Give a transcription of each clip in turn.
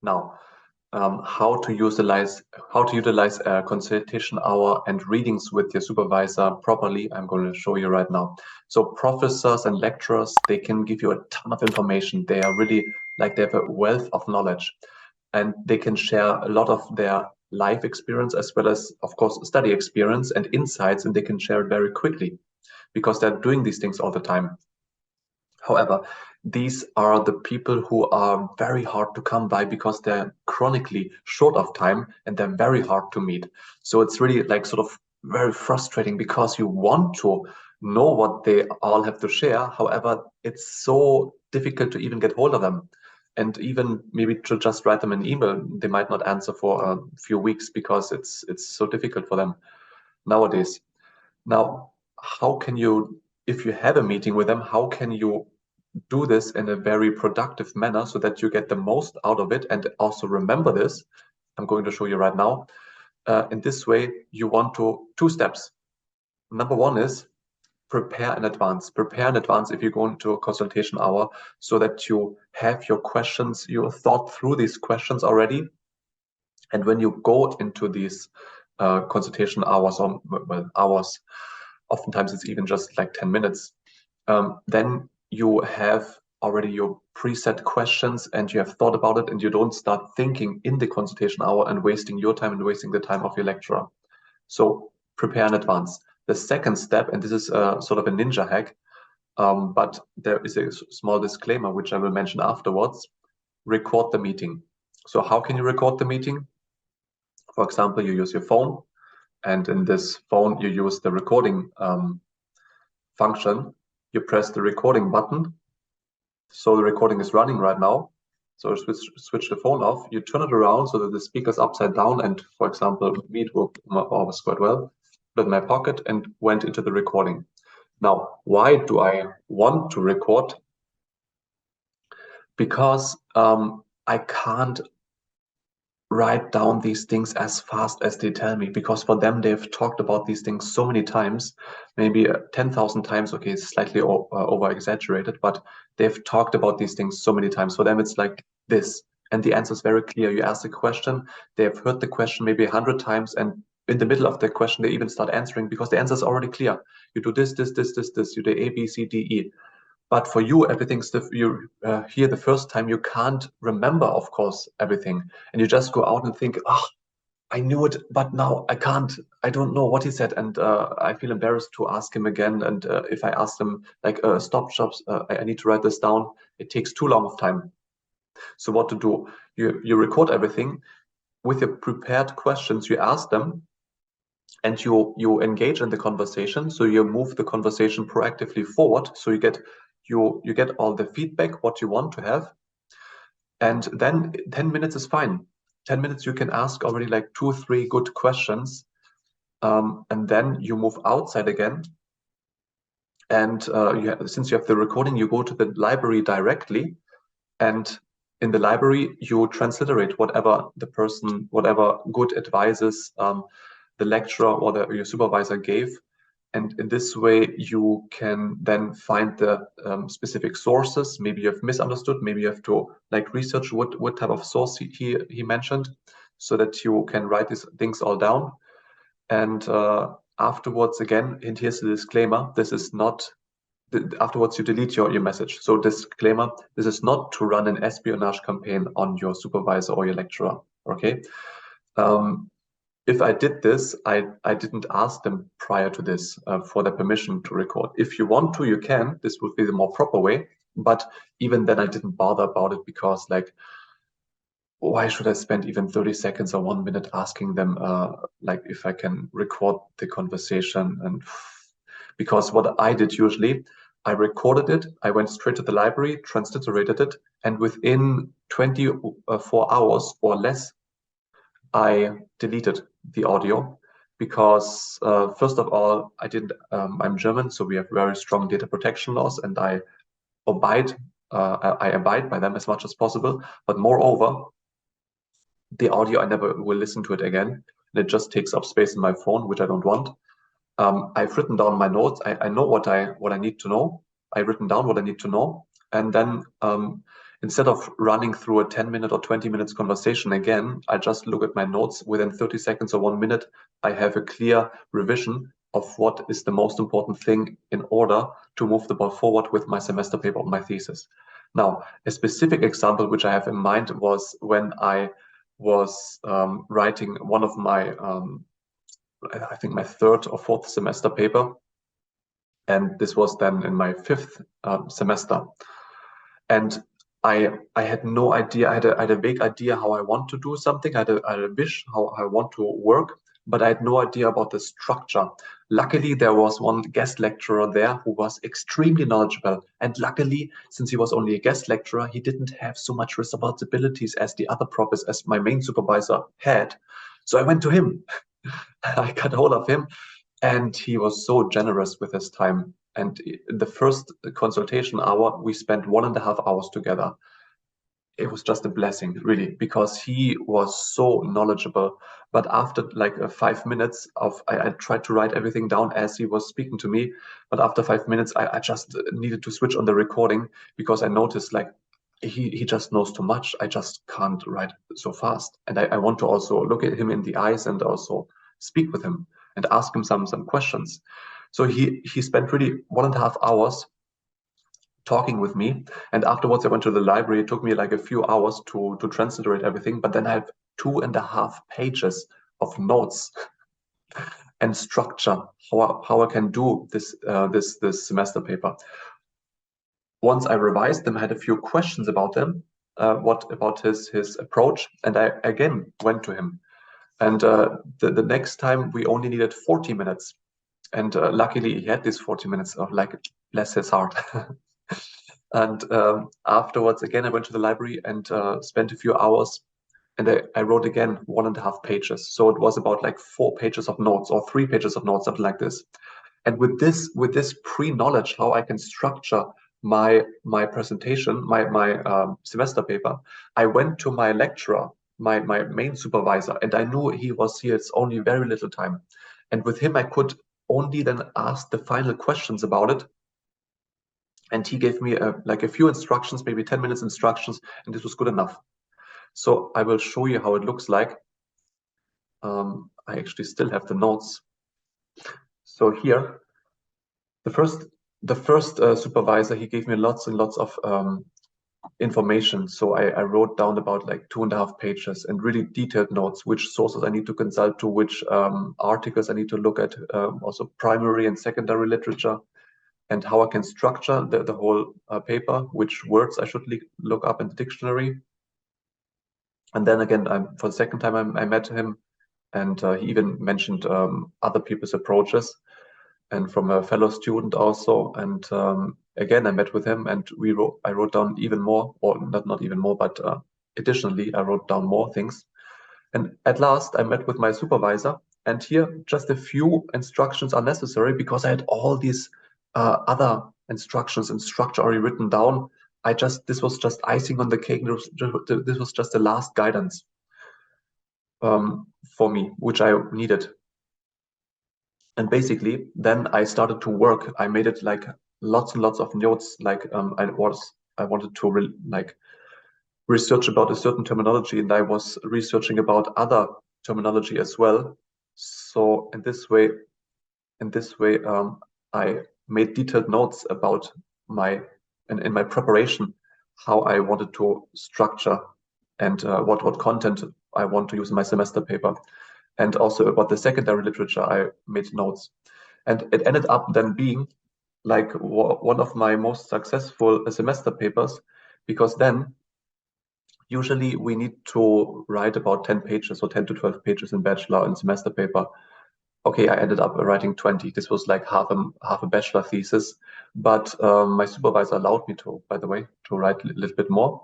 Now, how to utilize a consultation hour and readings with your supervisor properly, I'm going to show you right now. So professors and lecturers, they can give you a ton of information. They are really like they have a wealth of knowledge, and they can share a lot of their life experience as well as, of course, study experience and insights, and they can share it very quickly because they're doing these things all the time. However, these are the people who are very hard to come by because they're chronically short of time and they're very hard to meet. So it's really like sort of very frustrating because you want to know what they all have to share. However, it's so difficult to even get hold of them. And even maybe to just write them an email, they might not answer for a few weeks because it's so difficult for them nowadays. Now, how can you, if you have a meeting with them, how can you do this in a very productive manner so that you get the most out of it? And also remember this, I'm going to show you right now. In this way, you want to, 2 steps. Number 1 is prepare in advance. Prepare in advance if you go into a consultation hour so that you have your questions, you thought through these questions already. And when you go into these consultation hours, or well, hours, oftentimes it's even just like 10 minutes, then you have already your preset questions and you have thought about it, and you don't start thinking in the consultation hour and wasting your time and wasting the time of your lecturer. So prepare in advance. The second step, and this is sort of a ninja hack, but there is a small disclaimer which I will mention afterwards. Record the meeting. So how can you record the meeting? For example, you use your phone, and in this phone you use the recording function. You press the recording button. So the recording is running right now. So switch the phone off. You turn it around so that the speaker's upside down. And for example, me, it worked always quite well. Put it in my pocket and went into the recording. Now, why do I want to record? Because I can't write down these things as fast as they tell me, because for them they've talked about these things so many times, maybe 10,000 times. Okay, it's slightly over exaggerated, but they've talked about these things so many times. For them it's like this, and the answer is very clear. You ask the question, they have heard the question maybe 100 times, and in the middle of the question they even start answering because the answer is already clear. You do this, you do A, B, C, D, E. But for you, everything's you hear the first time, you can't remember, of course, everything. And you just go out and think, oh, I knew it, but now I can't. I don't know what he said. And I feel embarrassed to ask him again. And if I ask him, like, stop shops, I need to write this down, it takes too long of time. So what to do? You record everything with your prepared questions, you ask them, and you engage in the conversation. So you move the conversation proactively forward. So you get all the feedback what you want to have, and then 10 minutes is fine. 10 minutes you can ask already like 2-3 good questions, and then you move outside again, and since you have the recording, you go to the library directly, and in the library you transliterate whatever good advices the lecturer or your supervisor gave. And in this way, you can then find the specific sources. Maybe you have misunderstood. Maybe you have to like research what type of source he mentioned, so that you can write these things all down. And afterwards, again, and here's the disclaimer: this is not. Afterwards, you delete your message. So disclaimer: this is not to run an espionage campaign on your supervisor or your lecturer. Okay. If I did this, I didn't ask them prior to this for the permission to record. If you want to, you can. This would be the more proper way. But even then, I didn't bother about it because, like, why should I spend even 30 seconds or 1 minute asking them, like, if I can record the conversation? And because what I did usually, I recorded it, I went straight to the library, transliterated it, and within 24 hours or less, I deleted the audio because first of all, I'm German, so we have very strong data protection laws, and I abide by them as much as possible. But moreover, the audio, I never will listen to it again, and it just takes up space in my phone, which I don't want. I've written down my notes. I know what I need to know. I've written down what I need to know, and then instead of running through a 10-minute or 20 minutes conversation again, I just look at my notes. Within 30 seconds or 1 minute, I have a clear revision of what is the most important thing in order to move the ball forward with my semester paper or my thesis. Now, a specific example which I have in mind was when I was writing one of my, I think my 3rd or 4th semester paper. And this was then in my 5th semester. And I had no idea, I had a vague idea how I want to do something. I had a wish how I want to work, but I had no idea about the structure. Luckily, there was one guest lecturer there who was extremely knowledgeable. And luckily, since he was only a guest lecturer, he didn't have so much responsibilities as the other professors, as my main supervisor had. So I went to him. I got hold of him, and he was so generous with his time. And in the first consultation hour, we spent 1.5 hours together. It was just a blessing, really, because he was so knowledgeable. But after like 5 minutes of, I tried to write everything down as he was speaking to me. But after 5 minutes, I just needed to switch on the recording because I noticed like he just knows too much. I just can't write so fast. And I want to also look at him in the eyes and also speak with him and ask him some questions. So he spent really 1.5 hours talking with me, and afterwards I went to the library. It took me like a few hours to transliterate everything, but then I have 2.5 pages of notes and structure how I can do this this semester paper. Once I revised them, I had a few questions about them, what about his approach, and I again went to him. And the next time we only needed 40 minutes. And luckily he had these 40 minutes of like, bless his heart. And afterwards, again, I went to the library and spent a few hours, and I wrote again 1.5 pages. So it was about like 4 pages of notes or 3 pages of notes, something like this. And with this pre-knowledge, how I can structure my presentation, my semester paper, I went to my lecturer, my main supervisor, and I knew he was here. It's only very little time, and with him I could only then ask the final questions about it. And he gave me like a few instructions, maybe 10 minutes instructions, and this was good enough. So I will show you how it looks like. I actually still have the notes. So here, the first supervisor, he gave me lots and lots of information. So I wrote down about like 2.5 pages and really detailed notes, which sources I need to consult to, which articles I need to look at, also primary and secondary literature, and how I can structure the whole paper, which words I should look up in the dictionary. And then again, for the second time, I met him, and he even mentioned other people's approaches, and from a fellow student also. And again, I met with him, and I wrote down even more, or not even more, but additionally, I wrote down more things. And at last, I met with my supervisor, and here just a few instructions are necessary because I had all these other instructions and structure already written down. This was just icing on the cake. This was just the last guidance for me, which I needed. And basically, then I started to work. I made it like lots and lots of notes. Like I wanted to research about a certain terminology, and I was researching about other terminology as well. So in this way, I made detailed notes about in my preparation, how I wanted to structure and what content I want to use in my semester paper. And also about the secondary literature, I made notes. And it ended up then being like one of my most successful semester papers, because then usually we need to write about 10 pages or 10 to 12 pages in bachelor and semester paper. Okay, I ended up writing 20. This was like half a bachelor thesis, but my supervisor allowed me to, by the way, to write a little bit more.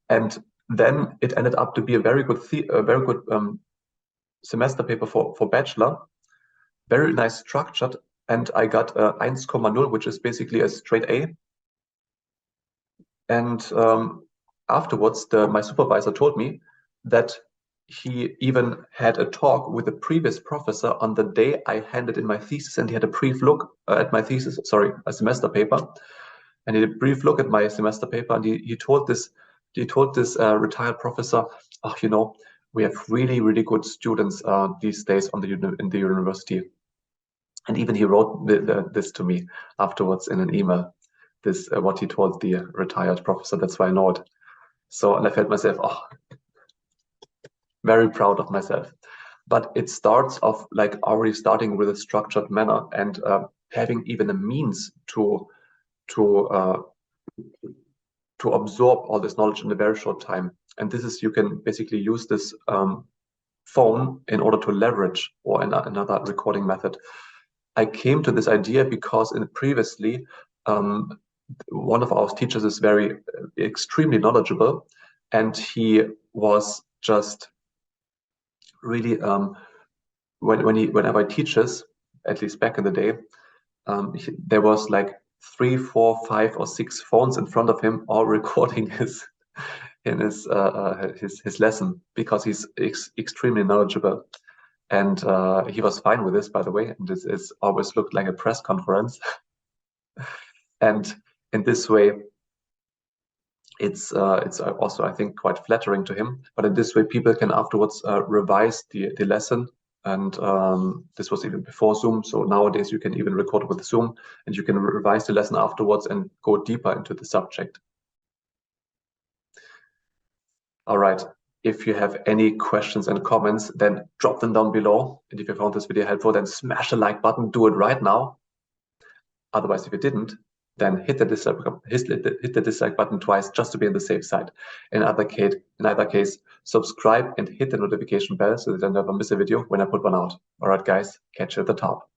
And then it ended up to be a very good semester paper for bachelor, very nice structured, and I got 1,0, which is basically a straight A. And afterwards, my supervisor told me that he even had a talk with the previous professor on the day I handed in my thesis, and he had a brief look at my thesis, sorry, a semester paper, and he had a brief look at my semester paper, and he told this this retired professor, oh, you know, we have really, really good students these days on in the university. And even he wrote this to me afterwards in an email. This what he told the retired professor. That's why I know it. So, and I felt myself, oh, very proud of myself. But it starts off like already starting with a structured manner and having even a means to absorb all this knowledge in a very short time. And this is, you can basically use this phone in order to leverage, or another recording method. I came to this idea because previously, one of our teachers is very extremely knowledgeable, and he was just really whenever he teaches, at least back in the day, there was like 3, 4, 5, or 6 phones in front of him, all recording his lesson, because he's extremely knowledgeable. And he was fine with this, by the way. And this is always looked like a press conference. And in this way, it's also, I think, quite flattering to him. But in this way, people can afterwards revise the lesson. And this was even before Zoom. So nowadays, you can even record with Zoom, and you can revise the lesson afterwards and go deeper into the subject. All right. If you have any questions and comments, then drop them down below. And if you found this video helpful, then smash the like button. Do it right now. Otherwise, if you didn't, then hit the dislike button twice just to be on the safe side. In either case, subscribe and hit the notification bell so that you never miss a video when I put one out. All right, guys, catch you at the top.